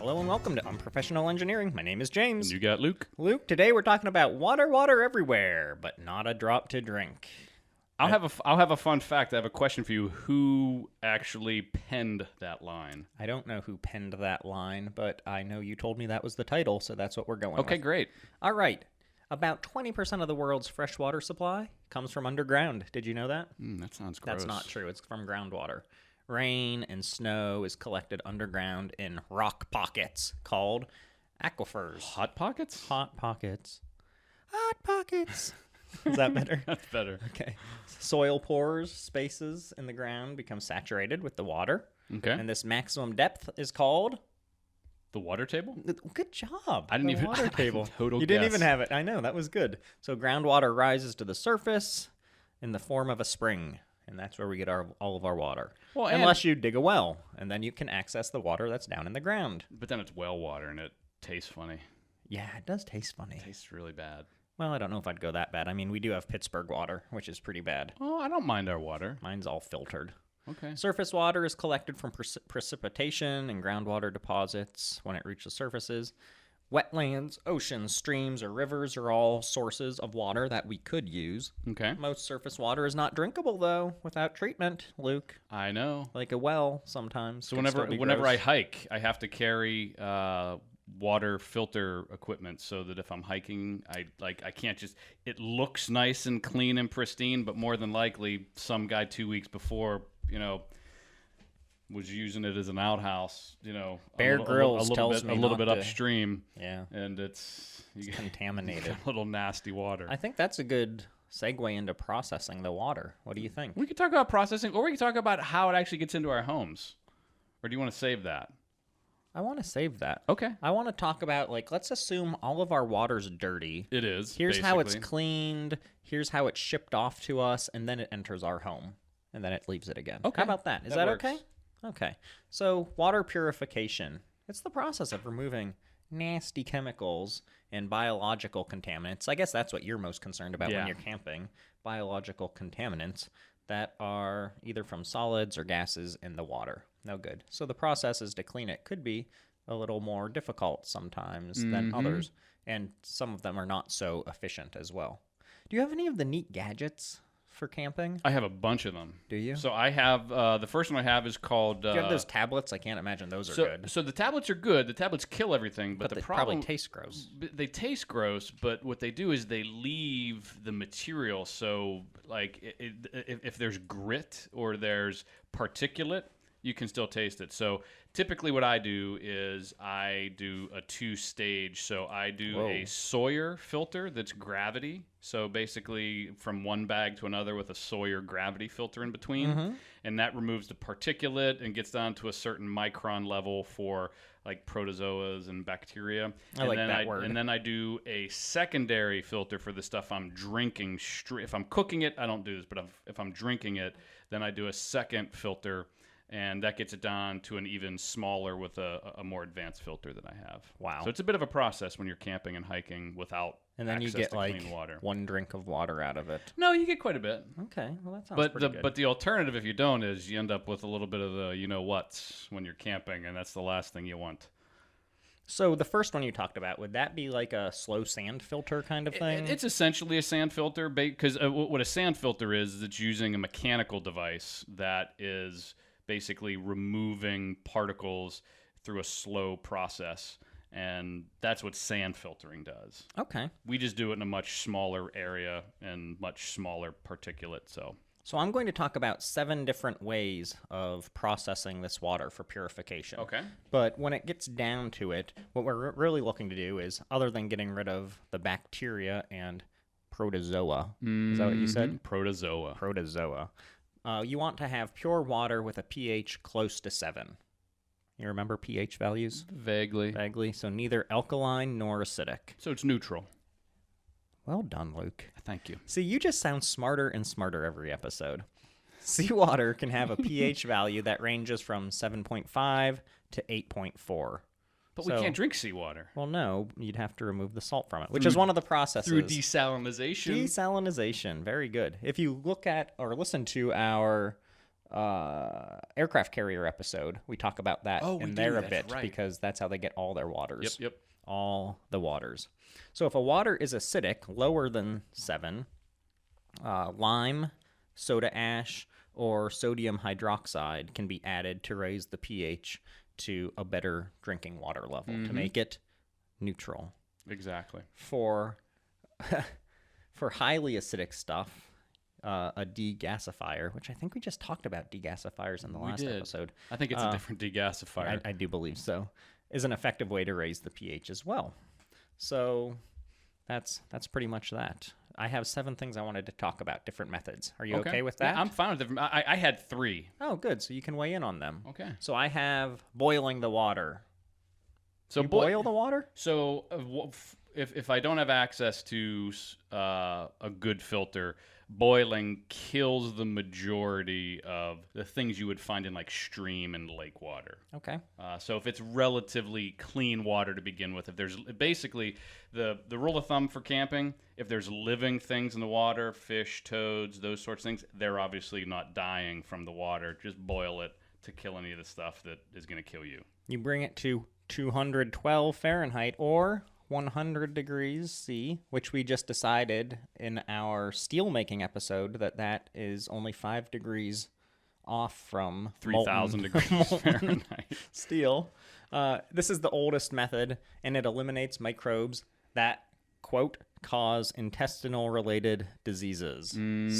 Hello and welcome to Unprofessional Engineering. My name is James. And you got Luke. Luke, today we're talking about water everywhere, but not a drop to drink. I'll have a fun fact. I have a question for you. Who actually penned that line? I don't know who penned that line, but I know you told me that was the title, so that's what we're going with. Okay, great. All right. About 20% of the world's freshwater supply comes from underground. Did you know that? That sounds gross. That's not true. It's from groundwater. Rain and snow is collected underground in rock pockets called aquifers. Hot pockets? Hot pockets. Hot pockets. Is that better? That's better. Okay. Soil pores, spaces in the ground become saturated with the water. Okay. And this maximum depth is called... The water table? Good job. I didn't the even... water table. Total You guess. didn't even have it. I know. That was good. So groundwater rises to the surface in the form of a spring. And that's where we get all of our water. Well, unless you dig a well, and then you can access the water that's down in the ground. But then it's well water, and it tastes funny. Yeah, it does taste funny. It tastes really bad. Well, I don't know if I'd go that bad. I mean, we do have Pittsburgh Water, which is pretty bad. Oh, I don't mind our water. Mine's all filtered. Okay. Surface water is collected from precipitation and groundwater deposits when it reaches surfaces. Wetlands, oceans, streams, or rivers are all sources of water that we could use. Okay. Most surface water is not drinkable, though, without treatment, Luke. I know. Like a well, sometimes. So whenever I hike, I have to carry water filter equipment so that if I'm hiking, I can't just... It looks nice and clean and pristine, but more than likely, some guy 2 weeks before, was using it as an outhouse, Bear Grylls tells me a little not bit to. Upstream. Yeah. And it's contaminated. A little nasty water. I think that's a good segue into processing the water. What do you think? We could talk about processing, or we could talk about how it actually gets into our homes. Or do you want to save that? I want to save that. Okay. I want to talk about, let's assume all of our water's dirty. It is. Here's basically how it's cleaned. Here's how it's shipped off to us, and then it enters our home, and then it leaves it again. Okay. How about that? Is that okay? Okay. So water purification. It's the process of removing nasty chemicals and biological contaminants. I guess that's what you're most concerned about when you're camping. Biological contaminants that are either from solids or gases in the water. No good. So the processes to clean it could be a little more difficult sometimes than others, and some of them are not so efficient as well. Do you have any of the neat gadgets for camping? I have a bunch of them. Do you? So I have, the first one I have is called... Do you have those tablets? I can't imagine those are good. So the tablets are good. The tablets kill everything, but the they problem... probably taste gross. They taste gross, but what they do is they leave the material. So, if there's grit or there's particulate, you can still taste it. So typically what I do is I do a two-stage. So I do a Sawyer filter that's gravity. So basically from one bag to another with a Sawyer gravity filter in between. And that removes the particulate and gets down to a certain micron level for protozoas and bacteria. I like that word. And then I do a secondary filter for the stuff I'm drinking. If I'm cooking it, I don't do this. But if I'm drinking it, then I do a second filter. And that gets it down to an even smaller with a more advanced filter that I have. Wow. So it's a bit of a process when you're camping and hiking without and then you access get to clean water. One drink of water out of it. No, you get quite a bit. Okay, well that sounds pretty good. But the alternative if you don't is you end up with a little bit of the you-know-whats when you're camping, and that's the last thing you want. So the first one you talked about, would that be like a slow sand filter kind of thing? It's essentially a sand filter because what a sand filter is it's using a mechanical device that is basically removing particles through a slow process, and that's what sand filtering does. Okay. We just do it in a much smaller area and much smaller particulate. So I'm going to talk about 7 different ways of processing this water for purification. Okay. But when it gets down to it, what we're really looking to do is, other than getting rid of the bacteria and protozoa, is that what you said? Protozoa. Protozoa. You want to have pure water with a pH close to 7. You remember pH values? Vaguely. Vaguely. So neither alkaline nor acidic. So it's neutral. Well done, Luke. Thank you. See, you just sound smarter and smarter every episode. Seawater can have a pH value that ranges from 7.5 to 8.4. But we can't drink seawater. Well, no, you'd have to remove the salt from it, which is one of the processes. Through desalinization. Desalinization, very good. If you look at or listen to our aircraft carrier episode, we talk about that in there a bit because that's how they get all their waters. Yep. All the waters. So if a water is acidic, lower than 7, lime, soda ash, or sodium hydroxide can be added to raise the pH to a better drinking water level to make it neutral. Exactly. For highly acidic stuff, a degasifier, which I think we just talked about degasifiers in the last episode. I think it's a different degasifier. I do believe so. Is an effective way to raise the pH as well. So that's pretty much that. I have 7 things I wanted to talk about, different methods. Are you okay with that? Yeah, I'm fine with different. I had 3. Oh, good. So you can weigh in on them. Okay. So I have boiling the water. So you boil the water? So if I don't have access to a good filter, boiling kills the majority of the things you would find in like stream and lake water. Okay. So if it's relatively clean water to begin with, if there's basically the rule of thumb for camping, if there's living things in the water, fish, toads, those sorts of things, they're obviously not dying from the water. Just boil it to kill any of the stuff that is going to kill you. You bring it to 212 Fahrenheit or 100 degrees C, which we just decided in our steel making episode that is only 5 degrees off from 3,000 degrees Fahrenheit steel. This is the oldest method, and it eliminates microbes that, quote, cause intestinal related diseases.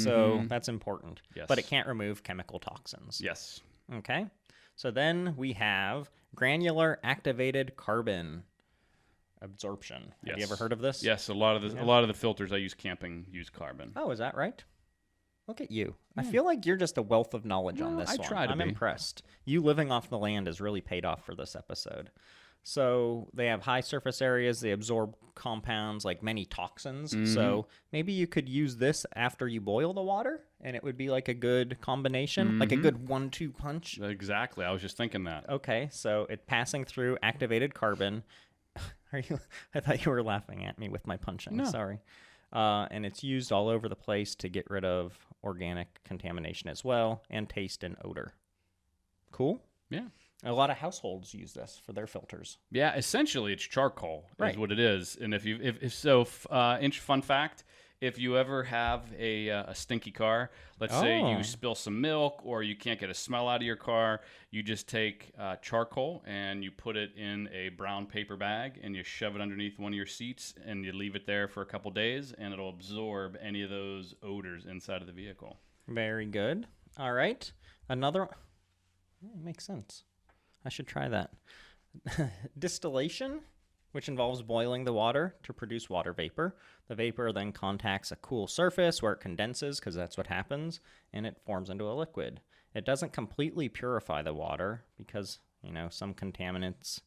So that's important. Yes. But it can't remove chemical toxins. Yes. Okay. So then we have granular activated carbon absorption. Have you ever heard of this? Yes, a lot of the filters I use camping use carbon. Oh, is that right? Look at you. I feel like you're just a wealth of knowledge on this one. I'm impressed. You living off the land has really paid off for this episode. So they have high surface areas. They absorb compounds like many toxins. So maybe you could use this after you boil the water, and it would be like a good combination, like a good 1-2 punch. Exactly. I was just thinking that. Okay, so it passing through activated carbon. I thought you were laughing at me with my punching. No. Sorry. And it's used all over the place to get rid of organic contamination as well, and taste and odor. Cool? Yeah. A lot of households use this for their filters. Yeah, essentially it's charcoal Right. is what it is. And fun fact, if you ever have a stinky car, let's say you spill some milk or you can't get a smell out of your car, you just take charcoal and you put it in a brown paper bag and you shove it underneath one of your seats and you leave it there for a couple days and it'll absorb any of those odors inside of the vehicle. Very good. All right. Another... makes sense. I should try that. Distillation, which involves boiling the water to produce water vapor. The vapor then contacts a cool surface where it condenses, because that's what happens, and it forms into a liquid. It doesn't completely purify the water because, some contaminants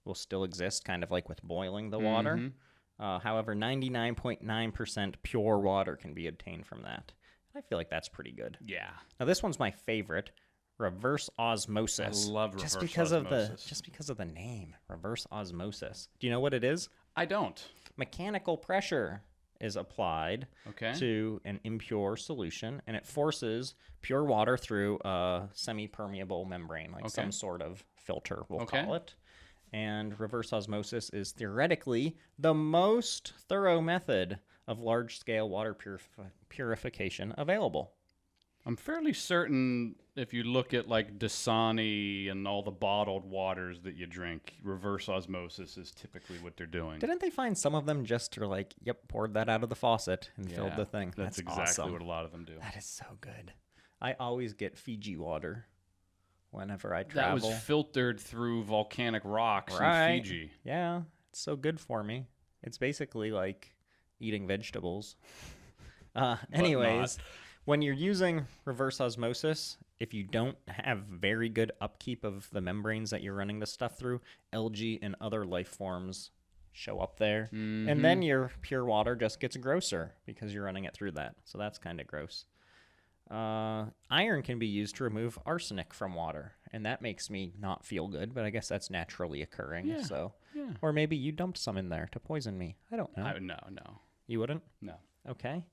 will still exist, kind of like with boiling the water. However, 99.9% pure water can be obtained from that. I feel like that's pretty good. Yeah. Now, this one's my favorite. Reverse osmosis. I love reverse osmosis. Just because of the name, reverse osmosis. Do you know what it is? I don't. Mechanical pressure is applied to an impure solution, and it forces pure water through a semi-permeable membrane, like some sort of filter, we'll call it. And reverse osmosis is theoretically the most thorough method of large-scale water purification available. I'm fairly certain if you look at like Dasani and all the bottled waters that you drink, reverse osmosis is typically what they're doing. Didn't they find some of them just are like, poured that out of the faucet and filled the thing? That's exactly awesome. what a lot of them do. That is so good. I always get Fiji water whenever I travel. That was filtered through volcanic rocks in Fiji. Yeah, it's so good for me. It's basically like eating vegetables. Anyways... When you're using reverse osmosis, if you don't have very good upkeep of the membranes that you're running the stuff through, algae and other life forms show up there. And then your pure water just gets grosser because you're running it through that. So that's kind of gross. Iron can be used to remove arsenic from water, and that makes me not feel good, but I guess that's naturally occurring. Yeah. Or maybe you dumped some in there to poison me. I don't know. No. You wouldn't? No. Okay.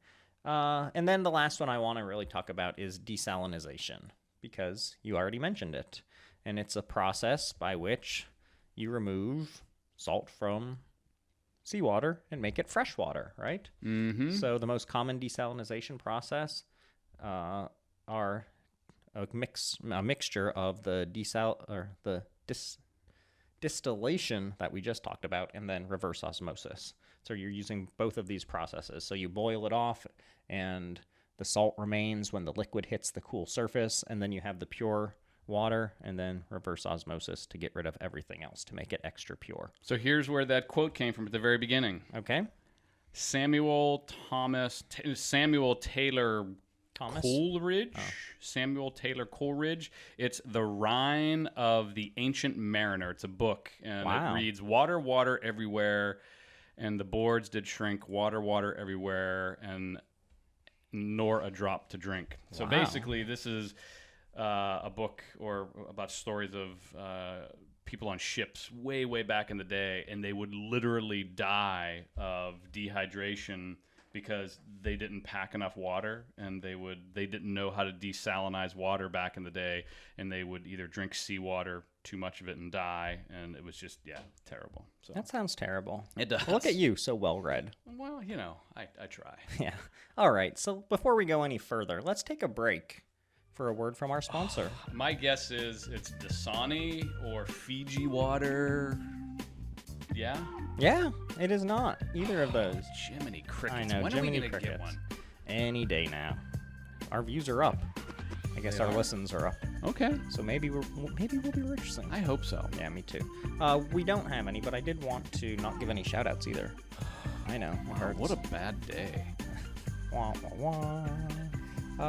And then the last one I want to really talk about is desalinization. because you already mentioned it. And it's a process by which you remove salt from seawater and make it fresh water, right? Mm-hmm. So the most common desalinization process are a mixture of the distillation that we just talked about and then reverse osmosis. So you're using both of these processes. So you boil it off and the salt remains when the liquid hits the cool surface, and then you have the pure water and then reverse osmosis to get rid of everything else to make it extra pure. So here's where that quote came from at the very beginning. Okay. Samuel Taylor Thomas? Coleridge. Samuel Taylor Coleridge. It's The Rhine of the Ancient Mariner. It's a book, and it reads, "Water, water everywhere, and the boards did shrink. Water, water everywhere, and nor a drop to drink." So basically, this is a book or about stories of people on ships way, way back in the day, and they would literally die of dehydration because they didn't pack enough water, and they didn't know how to desalinize water back in the day, and they would either drink seawater, too much of it, and die, and it was just terrible. So That sounds terrible. it does. Look at you, so well read. Well, I try. Yeah. All right. So before we go any further, let's take a break for a word from our sponsor. My guess is it's Dasani or Fiji water. Yeah? Yeah, it is not either of those. Jiminy crickets. I know, When Jiminy are we going to get crickets. one? Any day now. Our views are up. I guess They our are? listens are up. Okay. So maybe we'll be rich soon. I hope so. Yeah, me too. We don't have any, but I did want to not give any shout outs either. I know. It hurts. What a bad day. Wah, wah, wah.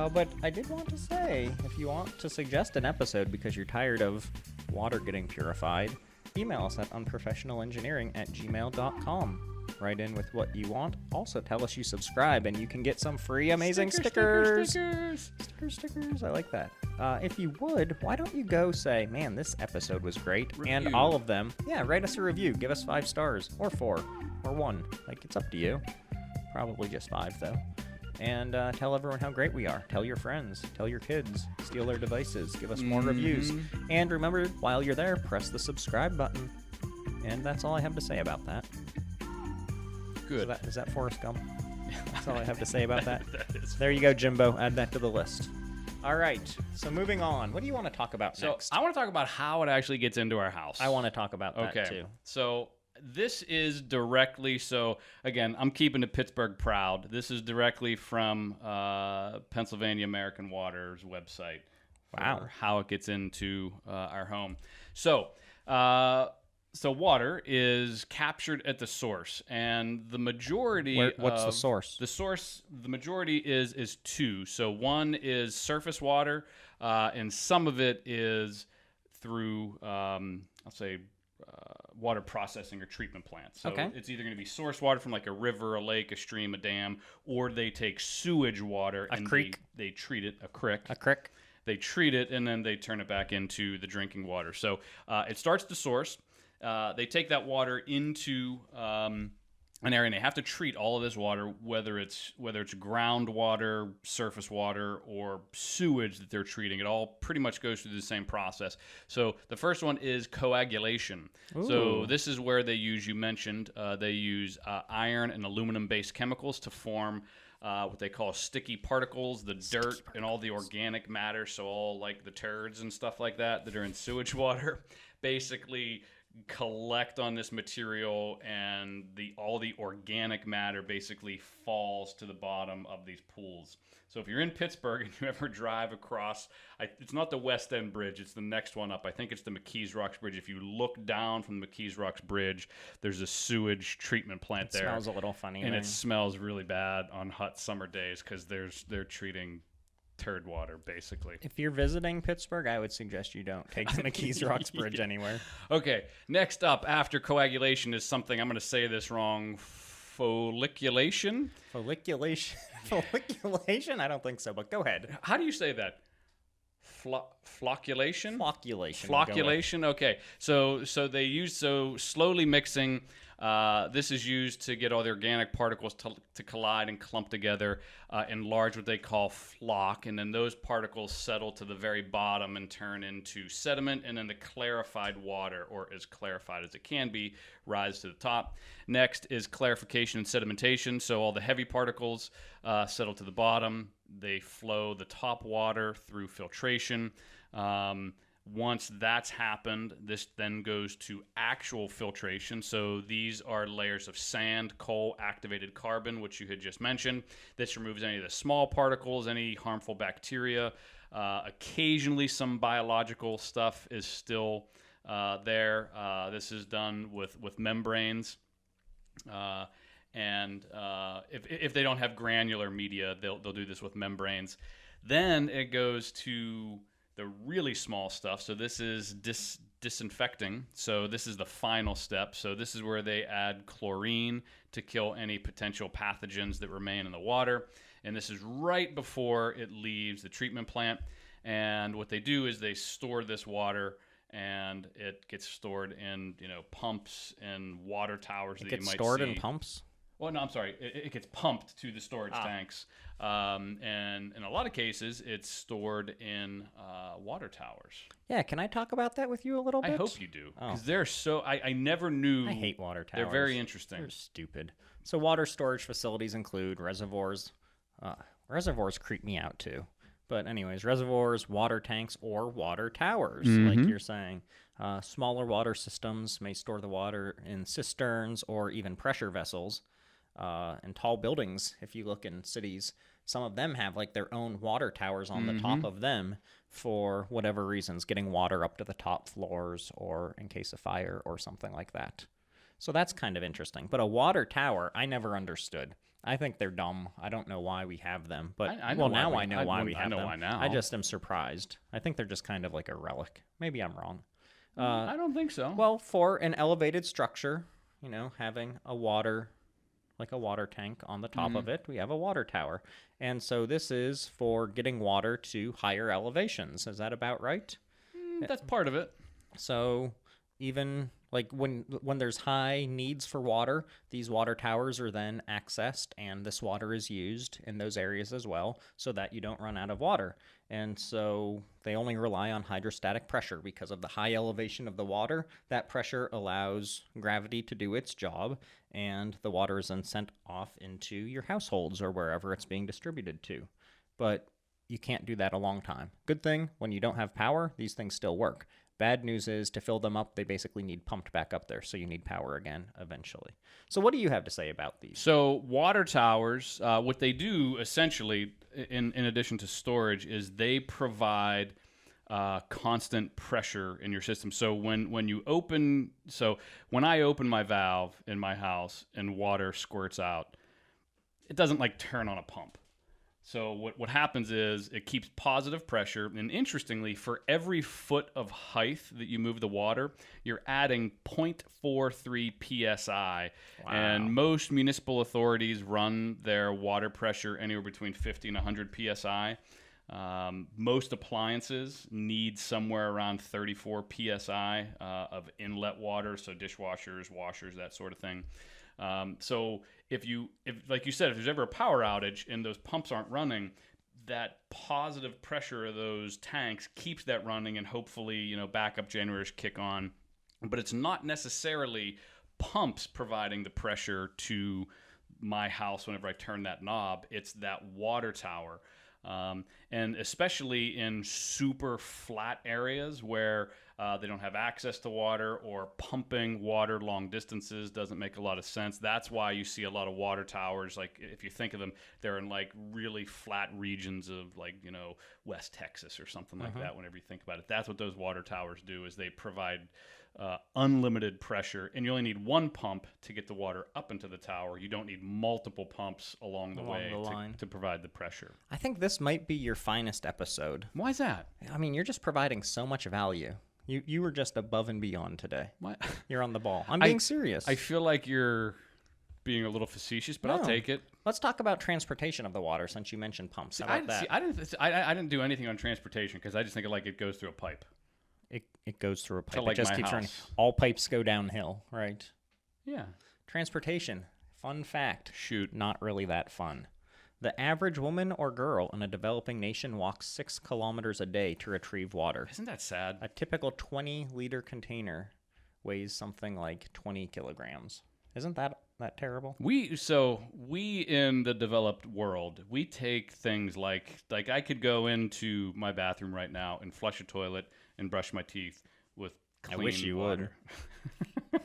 But I did want to say, if you want to suggest an episode because you're tired of water getting purified, email us at unprofessionalengineering@gmail.com. Write in with what you want. Also, tell us you subscribe, and you can get some free amazing stickers. Stickers. I like that. If you would, why don't you go say, man, this episode was great, and Review. all of them. Yeah, write us a review. Give us 5 stars, or 4, or 1. Like, it's up to you. Probably just 5, though. And tell everyone how great we are. Tell your friends. Tell your kids. Steal their devices. Give us more reviews. And remember, while you're there, press the subscribe button. And that's all I have to say about that. Good. Is that Forrest Gump? That's all I have to say about that. That is. There you go, Jimbo. Add that to the list. All right. So moving on. What do you want to talk about So next? I want to talk about how it actually gets into our house. I want to talk about that too. So this is directly, so again, I'm keeping the Pittsburgh proud. This is directly from Pennsylvania American Water's website. Wow. For how it gets into our home. So water is captured at the source, and the majority What's the source? The majority is 2. So one is surface water, and some of it is through, I'll say, water processing or treatment plants. So Okay. it's either going to be source water from like a river, a lake, a stream, a dam, or they take sewage water and creek? They treat it, a creek. A crick? They treat it, and then they turn it back into the drinking water. So it starts the source. They take that water into an area, and they have to treat all of this water, whether it's groundwater, surface water, or sewage that they're treating. It all pretty much goes through the same process. So the first one is coagulation. Ooh. So this is where they use, you mentioned, they use iron and aluminum-based chemicals to form what they call sticky particles, the dirt and all the organic matter, so all like the turds and stuff like that are in sewage water, basically collect on this material, and all the organic matter basically falls to the bottom of these pools. So if you're in Pittsburgh and you ever drive across, it's not the West End Bridge, it's the next one up. I think it's the McKees Rocks Bridge. If you look down from the McKees Rocks Bridge, there's a sewage treatment plant there. It smells a little funny. And there. it smells really bad on hot summer days because they're treating turd water, basically. If you're visiting Pittsburgh, I would suggest you don't take the McKees Rocks Bridge anywhere. Okay, next up after coagulation is something, I'm going to say this wrong, folliculation? Folliculation? I don't think so, but go ahead. How do you say that? Flocculation? Flocculation. Flocculation, okay. So they use, slowly mixing This is used to get all the organic particles to collide and clump together in large, what they call flock, and then those particles settle to the very bottom and turn into sediment, and then the clarified water, or as clarified as it can be, rise to the top. Next is clarification and sedimentation, so all the heavy particles settle to the bottom. They flow the top water through filtration. Once that's happened, this then goes to actual filtration. So these are layers of sand, coal, activated carbon, which you had just mentioned. This removes any of the small particles, any harmful bacteria. Occasionally, some biological stuff is still there. This is done with membranes. And if they don't have granular media, they'll do this with membranes. Then it goes to the really small stuff. So this is disinfecting. So this is the final step. So this is where they add chlorine to kill any potential pathogens that remain in the water. And this is right before it leaves the treatment plant. And what they do is they store this water, and it gets stored in, pumps and water towers that you might see. It gets stored in pumps? Well, no, I'm sorry. It gets pumped to the storage tanks. And in a lot of cases, it's stored in water towers. Yeah, can I talk about that with you a little bit? I hope you do. Because they're so... I never knew... I hate water towers. They're very interesting. They're stupid. So water storage facilities include reservoirs. Reservoirs creep me out, too. But anyways, reservoirs, water tanks, or water towers, like you're saying. Smaller water systems may store the water in cisterns or even pressure vessels. And tall buildings, if you look in cities, some of them have like their own water towers on the top of them for whatever reasons, getting water up to the top floors or in case of fire or something like that. So that's kind of interesting. But a water tower, I never understood. I think they're dumb. I don't know why we have them. But I know why we have them. I know why now. I just am surprised. I think they're just kind of like a relic. Maybe I'm wrong. I don't think so. Well, for an elevated structure, having a water tank on the top of it, we have a water tower. And so this is for getting water to higher elevations. Is that about right? That's part of it. So even like when there's high needs for water, these water towers are then accessed, and this water is used in those areas as well so that you don't run out of water. And so they only rely on hydrostatic pressure because of the high elevation of the water. That pressure allows gravity to do its job, and the water is then sent off into your households or wherever it's being distributed to. But you can't do that a long time. Good thing, when you don't have power, these things still work. Bad news is, to fill them up, they basically need pumped back up there, so you need power again eventually. So what do you have to say about these? So water towers, what they do essentially, in addition to storage, is they provide constant pressure in your system. So when I open my valve in my house and water squirts out, it doesn't like turn on a pump. So what happens is it keeps positive pressure, and interestingly, for every foot of height that you move the water, you're adding 0.43 psi. Wow. And most municipal authorities run their water pressure anywhere between 50 and 100 psi. Most appliances need somewhere around 34 psi of inlet water, so dishwashers, washers, that sort of thing. So if like you said, if there's ever a power outage and those pumps aren't running, that positive pressure of those tanks keeps that running, and hopefully, backup generators kick on. But it's not necessarily pumps providing the pressure to my house whenever I turn that knob. It's that water tower. And especially in super flat areas where they don't have access to water, or pumping water long distances doesn't make a lot of sense. That's why you see a lot of water towers. Like, if you think of them, they're in like really flat regions of like, West Texas or something like that. Whenever you think about it, that's what those water towers do, is they provide unlimited pressure, and you only need one pump to get the water up into the tower. You don't need multiple pumps along the way to provide the pressure. I think this might be your finest episode. Why is that? I mean, you're just providing so much value. You were just above and beyond today. What? You're on the ball. I'm being serious. I feel like you're being a little facetious, but I'll take it. Let's talk about transportation of the water, since you mentioned pumps. How about that? I didn't do anything on transportation, because I just think it goes through a pipe. It goes through a pipe. Like it just keeps running. All pipes go downhill, right? Yeah. Transportation. Fun fact. Shoot. Not really that fun. The average woman or girl in a developing nation walks 6 kilometers a day to retrieve water. Isn't that sad? A typical 20-liter container weighs something like 20 kilograms. Isn't that terrible? We in the developed world, we take things like I could go into my bathroom right now and flush a toilet and brush my teeth with clean I wish you water. Would.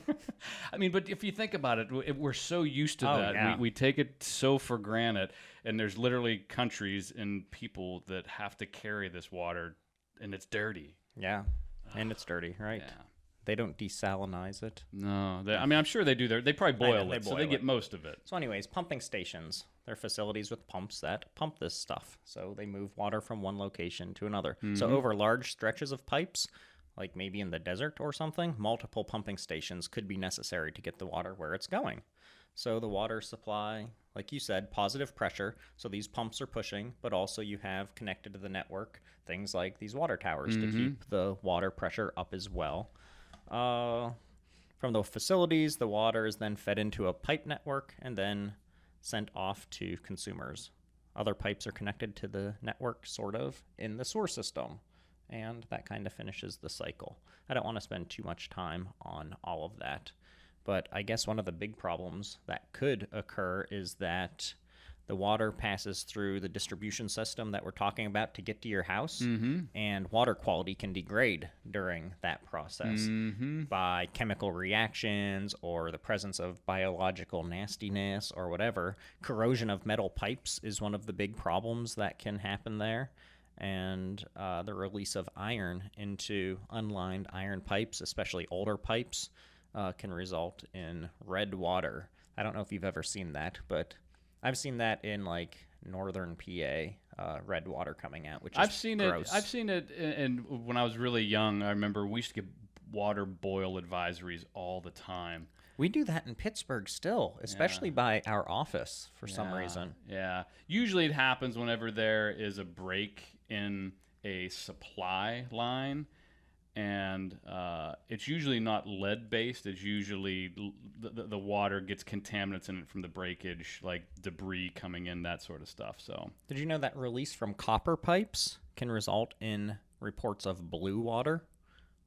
I mean, but if you think about it, we're so used to that. Yeah. We take it so for granted, and there's literally countries and people that have to carry this water, and it's dirty. Yeah, and it's dirty, right? Yeah. They don't desalinize it. No, I'm sure they do. They probably boil it, so they get most of it. So anyways, pumping stations. They're facilities with pumps that pump this stuff. So they move water from one location to another. Mm-hmm. So over large stretches of pipes, like maybe in the desert or something, multiple pumping stations could be necessary to get the water where it's going. So the water supply, like you said, positive pressure. So these pumps are pushing, but also you have connected to the network things like these water towers to keep the water pressure up as well. From the facilities, the water is then fed into a pipe network and then sent off to consumers. Other pipes are connected to the network, sort of, in the sewer system. And that kind of finishes the cycle. I don't want to spend too much time on all of that. But I guess one of the big problems that could occur is that the water passes through the distribution system that we're talking about to get to your house, and water quality can degrade during that process by chemical reactions or the presence of biological nastiness or whatever. Corrosion of metal pipes is one of the big problems that can happen there, and the release of iron into unlined iron pipes, especially older pipes, can result in red water. I don't know if you've ever seen that, but I've seen that in like northern PA, red water coming out, which is gross. I've seen it, and when I was really young, I remember we used to get water boil advisories all the time. We do that in Pittsburgh still, especially by our office for some reason. Yeah. Usually it happens whenever there is a break in a supply line. And it's usually not lead-based. It's usually the water gets contaminants in it from the breakage, like debris coming in, that sort of stuff. So, did you know that release from copper pipes can result in reports of blue water?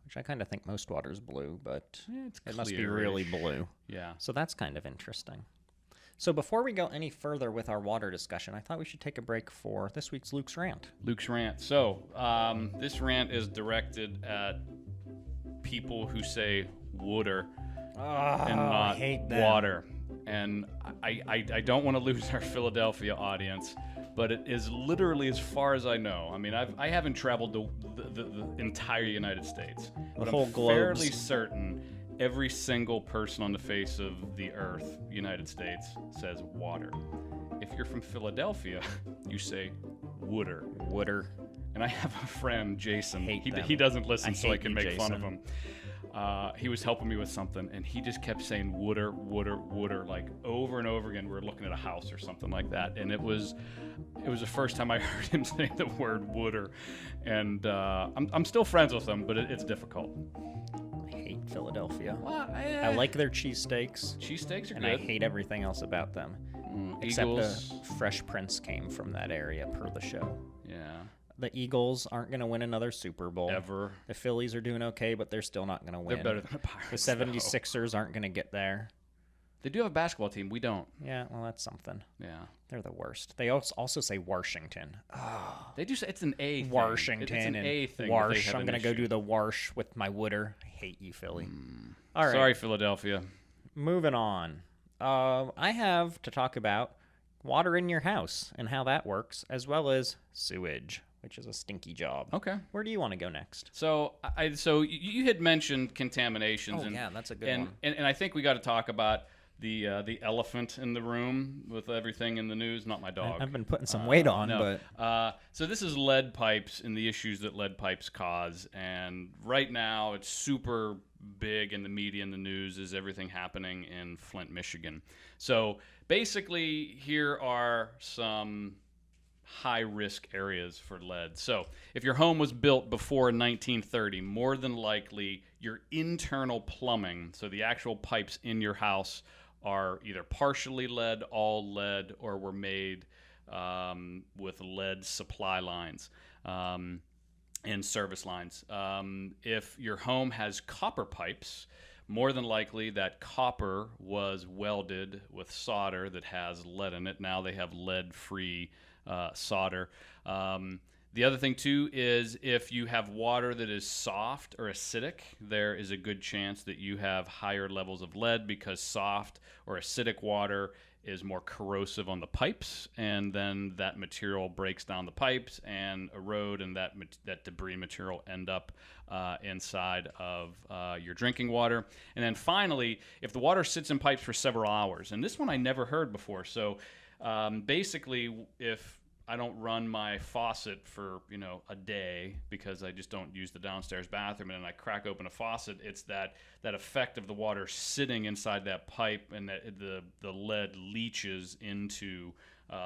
Which I kind of think most water is blue, but it must be really blue. Yeah. So that's kind of interesting. So before we go any further with our water discussion, I thought we should take a break for this week's Luke's Rant. Luke's Rant. So this rant is directed at people who say water and not water. And I don't want to lose our Philadelphia audience, but it is literally as far as I know. I mean, I haven't traveled the entire United States, but the whole I'm globe. Fairly certain every single person on the face of the earth, United States, says water. If you're from Philadelphia, you say wooder. Wooder. And I have a friend, Jason. Hate them. He doesn't listen, so I can make Jason. fun of him. He was helping me with something, and he just kept saying wooder, wooder, wooder, like over and over again. We were looking at a house or something like that, and it was the first time I heard him say the word wooder. And I'm still friends with him, but it's difficult. I hate Philadelphia. Well, I like their cheesesteaks. Cheesesteaks are and good. I hate everything else about them. Except the Fresh Prince came from that area per the show. Yeah. The Eagles aren't going to win another Super Bowl. Ever. The Phillies are doing okay, but they're still not going to win. They're better than the Pirates. The 76ers aren't going to get there. They do have a basketball team. We don't. Yeah, well, that's something. Yeah. They're the worst. They also say Washington. Oh. They do say it's an A thing. Washington it's an and A thing. Warsh. I'm going to go do the Warsh with my wooder. I hate you, Philly. All right. Sorry, Philadelphia. Moving on. I have to talk about water in your house and how that works, as well as sewage, which is a stinky job. Okay. Where do you want to go next? So you had mentioned contaminations. Oh, yeah, that's a good one. And I think we got to talk about the elephant in the room with everything in the news. Not my dog. I've been putting some weight on, no. but so this is lead pipes and the issues that lead pipes cause. And right now, it's super big in the media and the news is everything happening in Flint, Michigan. So basically, here are some high-risk areas for lead. So if your home was built before 1930, more than likely your internal plumbing, so the actual pipes in your house, are either partially lead, all lead, or were made with lead supply lines and service lines. If your home has copper pipes, more than likely that copper was welded with solder that has lead in it. Now they have lead-free solder. The other thing, too, is if you have water that is soft or acidic, there is a good chance that you have higher levels of lead, because soft or acidic water is more corrosive on the pipes, and then that material breaks down the pipes and erode, and that debris material end up inside of your drinking water. And then finally, if the water sits in pipes for several hours, and this one I never heard before. So basically, if I don't run my faucet for, a day because I just don't use the downstairs bathroom, and then I crack open a faucet, it's that effect of the water sitting inside that pipe, and that the lead leaches into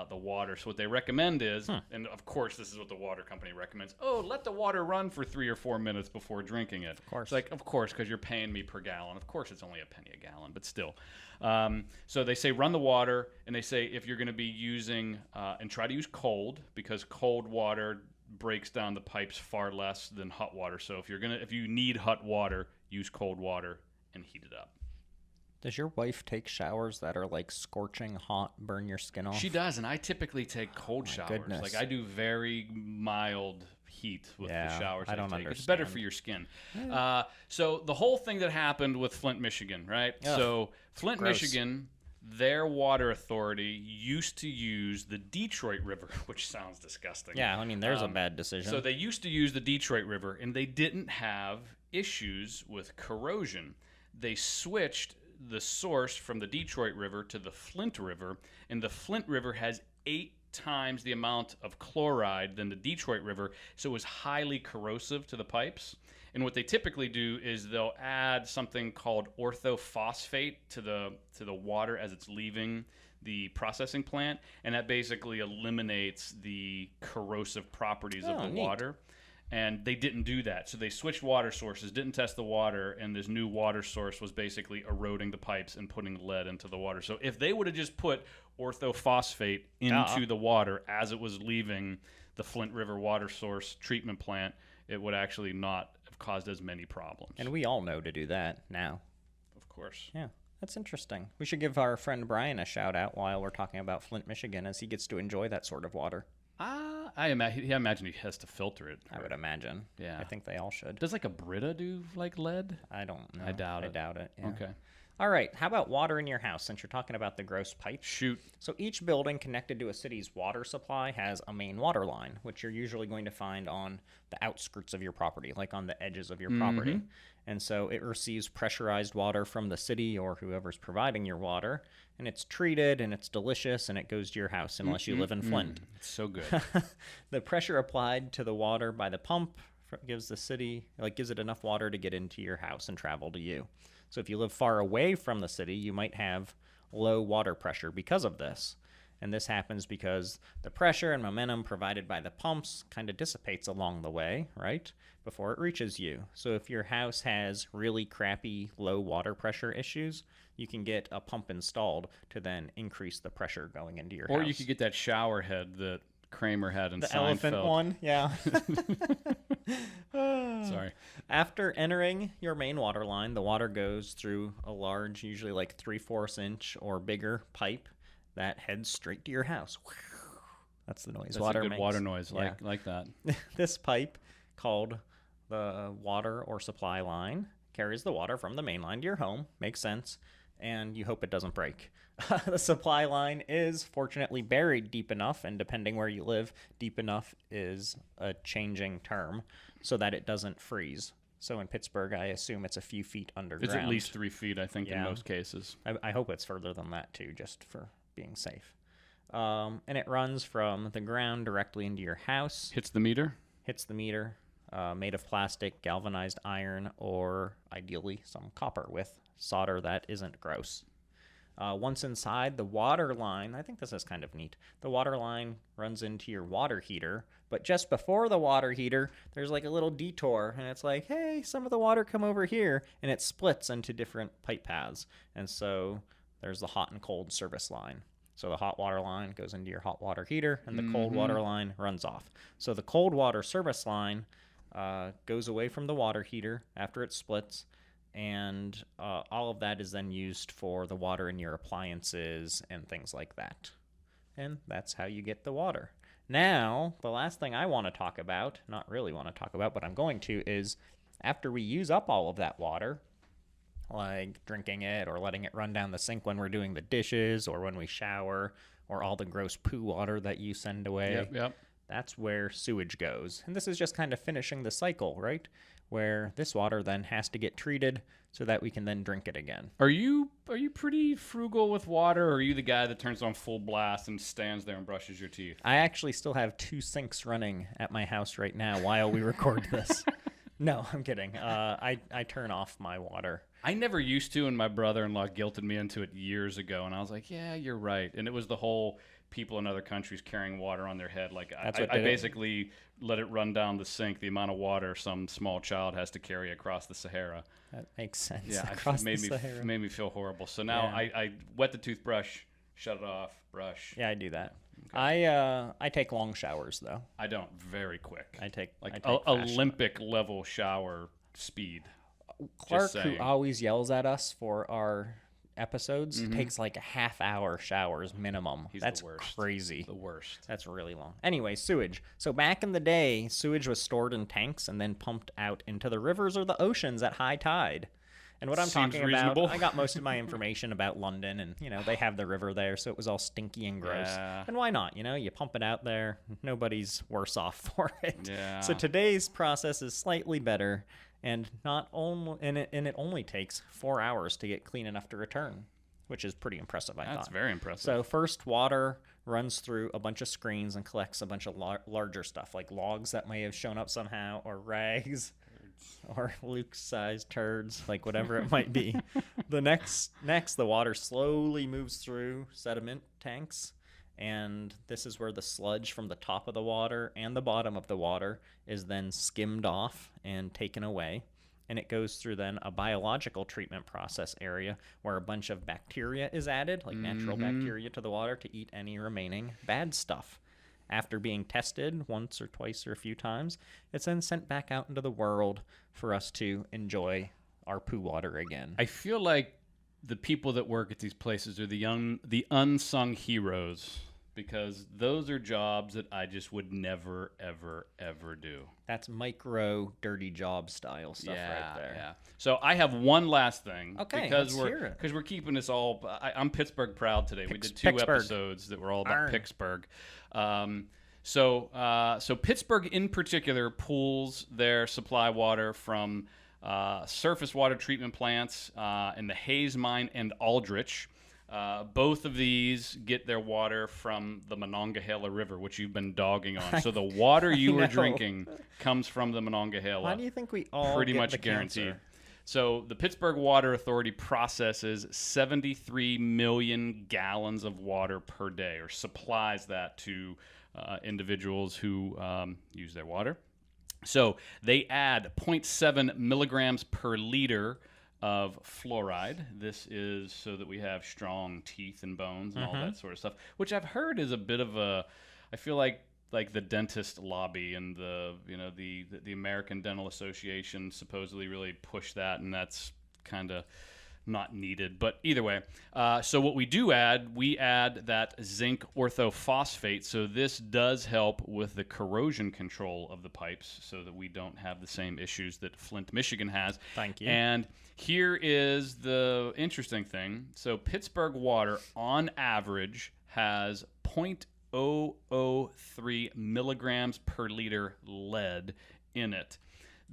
the water. So what they recommend is, and of course this is what the water company recommends, let the water run for 3 or 4 minutes before drinking it. Of course. It's like, of course, because you're paying me per gallon. Of course it's only a penny a gallon, but still. So they say run the water, and they say if you're going to be using, and try to use cold, because cold water breaks down the pipes far less than hot water. So if you need hot water, use cold water and heat it up. Does your wife take showers that are like scorching hot, burn your skin off? She does, and I typically take cold showers. Goodness. Like I do very mild heat with the showers I don't take. understand. It's better for your skin. So the whole thing that happened with Flint, Michigan, right? Ugh, so Flint, gross. Michigan, their water authority used to use the Detroit River, which sounds disgusting. Yeah, I mean, there's a bad decision. So they used to use the Detroit River, and they didn't have issues with corrosion. They switched the source from the Detroit River to the Flint River, and the Flint River has 8 times the amount of chloride than the Detroit River, so it was highly corrosive to the pipes. And what they typically do is they'll add something called orthophosphate to the water as it's leaving the processing plant, and that basically eliminates the corrosive properties of the neat. water. And they didn't do that. So they switched water sources, didn't test the water, and this new water source was basically eroding the pipes and putting lead into the water. So if they would have just put orthophosphate into the water as it was leaving the Flint River water source treatment plant, it would actually not have caused as many problems. And we all know to do that now. Of course. Yeah, that's interesting. We should give our friend Brian a shout out while we're talking about Flint, Michigan, as he gets to enjoy that sort of water. I imagine he has to filter it. I would imagine. Yeah. I think they all should. Does like a Brita do like lead? I don't know. I doubt it. I doubt it. Yeah. Okay. All right. How about water in your house, since you're talking about the gross pipes? Shoot. So each building connected to a city's water supply has a main water line, which you're usually going to find on the outskirts of your property, like on the edges of your property. And so it receives pressurized water from the city or whoever's providing your water, and it's treated and it's delicious, and it goes to your house unless you live in Flint. It's so good. The pressure applied to the water by the pump gives it enough water to get into your house and travel to you. So if you live far away from the city, you might have low water pressure because of this. And this happens because the pressure and momentum provided by the pumps kind of dissipates along the way, right, before it reaches you. So if your house has really crappy low water pressure issues, you can get a pump installed to then increase the pressure going into your house. Or you could get that shower head that Kramer had in the Seinfeld. elephant one, yeah. Sorry. After entering your main water line, the water goes through a large, usually like 3/4 inch or bigger pipe that heads straight to your house. That's the noise That's water a good makes. water noise, Yeah. like that. This pipe, called the water or supply line, carries the water from the main line to your home. Makes sense. And you hope it doesn't break. The supply line is fortunately buried deep enough, and depending where you live, deep enough is a changing term, so that it doesn't freeze. So in Pittsburgh, I assume it's a few feet underground. It's at least 3 feet, I think, in most cases. I hope it's further than that, too, just for being safe. And it runs from the ground directly into your house. Hits the meter? Hits the meter, made of plastic, galvanized iron, or ideally some copper with solder that isn't gross. Once inside, the water line, I think this is kind of neat. The water line runs into your water heater, but just before the water heater, there's like a little detour, and it's like, hey, some of the water come over here, and it splits into different pipe paths. And so there's the hot and cold service line. So the hot water line goes into your hot water heater, and the cold water line runs off. So the cold water service line goes away from the water heater after it splits, and all of that is then used for the water in your appliances and things like that. And that's how you get the water. Now, the last thing I want to talk about, not really want to talk about, but I'm going to, is after we use up all of that water, like drinking it or letting it run down the sink when we're doing the dishes or when we shower, or all the gross poo water that you send away. Yep. That's where sewage goes. And this is just kind of finishing the cycle, right? Where this water then has to get treated so that we can then drink it again. Are you pretty frugal with water, or are you the guy that turns on full blast and stands there and brushes your teeth? I actually still have 2 sinks running at my house right now while we record this. No, I'm kidding. I turn off my water. I never used to, and my brother-in-law guilted me into it years ago, and I was like, yeah, you're right. And it was the whole people in other countries carrying water on their head. Like, I basically let it run down the sink, the amount of water some small child has to carry across the Sahara. That makes sense. Yeah, it made me feel horrible. So now I wet the toothbrush, shut it off, brush. Yeah, I do that. Okay. I take long showers, though. I don't. Very quick. I take Olympic level shower speed. Clark, who always yells at us for our episodes, takes like a half-hour showers minimum. That's the worst. Crazy. The worst. That's really long. Anyway, sewage. So back in the day, sewage was stored in tanks and then pumped out into the rivers or the oceans at high tide. And what I'm talking about, I got most of my information about London, and, they have the river there, so it was all stinky and gross. Yeah. And why not? You pump it out there, nobody's worse off for it. Yeah. So today's process is slightly better, and it only takes 4 hours to get clean enough to return, which is pretty impressive, I thought. That's very impressive. So first, water runs through a bunch of screens and collects a bunch of larger stuff, like logs that may have shown up somehow, or rags, or Luke-sized turds, like whatever it might be. The next, the water slowly moves through sediment tanks, and this is where the sludge from the top of the water and the bottom of the water is then skimmed off and taken away. And it goes through then a biological treatment process area where a bunch of bacteria is added, like natural bacteria, to the water to eat any remaining bad stuff. After being tested once or twice or a few times, it's then sent back out into the world for us to enjoy our poo water again. I feel like the people that work at these places are the unsung heroes, because those are jobs that I just would never, ever, ever do. That's micro dirty job style stuff right there. Yeah. So I have one last thing. Okay, because let's we're keeping this all. I'm Pittsburgh proud today. We did 2 episodes that were all about Pittsburgh. So Pittsburgh in particular pulls their supply water from surface water treatment plants in the Hayes Mine and Aldrich. Both of these get their water from the Monongahela River, which you've been dogging on. So the water you were drinking comes from the Monongahela. Why do you think we all pretty get much the guaranteed? cancer? So the Pittsburgh Water Authority processes 73 million gallons of water per day, or supplies that to individuals who use their water. So they add 0.7 milligrams per liter of fluoride. This is so that we have strong teeth and bones and all that sort of stuff, which I've heard is a bit of a, I feel like the dentist lobby and the American Dental Association supposedly really push that, and that's kind of not needed. But either way, so what we add that zinc orthophosphate. So this does help with the corrosion control of the pipes so that we don't have the same issues that Flint, Michigan has. Thank you. And here is the interesting thing. So Pittsburgh Water, on average, has 0.003 milligrams per liter lead in it.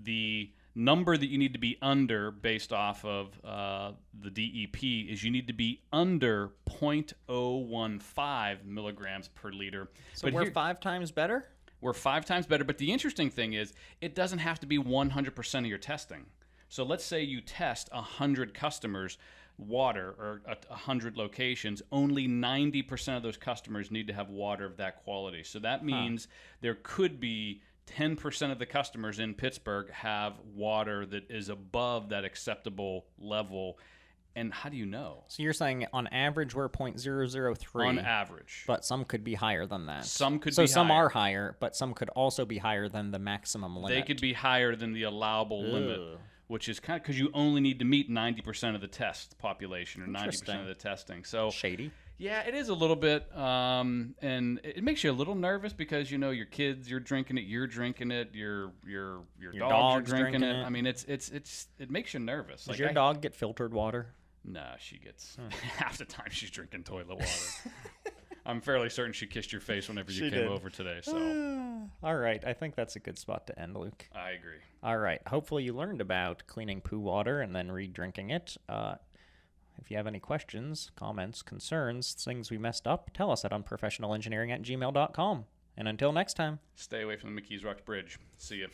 The number that you need to be under, based off of the DEP, is you need to be under 0.015 milligrams per liter. So but we're 5 times better? We're 5 times better, but the interesting thing is it doesn't have to be 100% of your testing. So let's say you test 100 customers' water, or 100 locations, only 90% of those customers need to have water of that quality. So that means there could be 10% of the customers in Pittsburgh have water that is above that acceptable level, And how do you know? So you're saying on average we're 0.003. On average. But some could be higher than that. Some could be So higher. some are higher, but some could also be higher than the maximum limit. They could be higher than the allowable limit, which is kind of because you only need to meet 90% of the test population or 90% of the testing. So shady. Yeah, it is a little bit, and it makes you a little nervous because your kids, you're drinking it, your dogs are drinking it. I mean, it makes you nervous. Does your dog get filtered water? Nah, she gets half the time she's drinking toilet water. I'm fairly certain she kissed your face whenever you came over today. So, all right, I think that's a good spot to end, Luke. I agree. All right, hopefully you learned about cleaning poo water and then re-drinking it. If you have any questions, comments, concerns, things we messed up, tell us at unprofessionalengineering@gmail.com. And until next time, stay away from the McKees Rocks Bridge. See ya.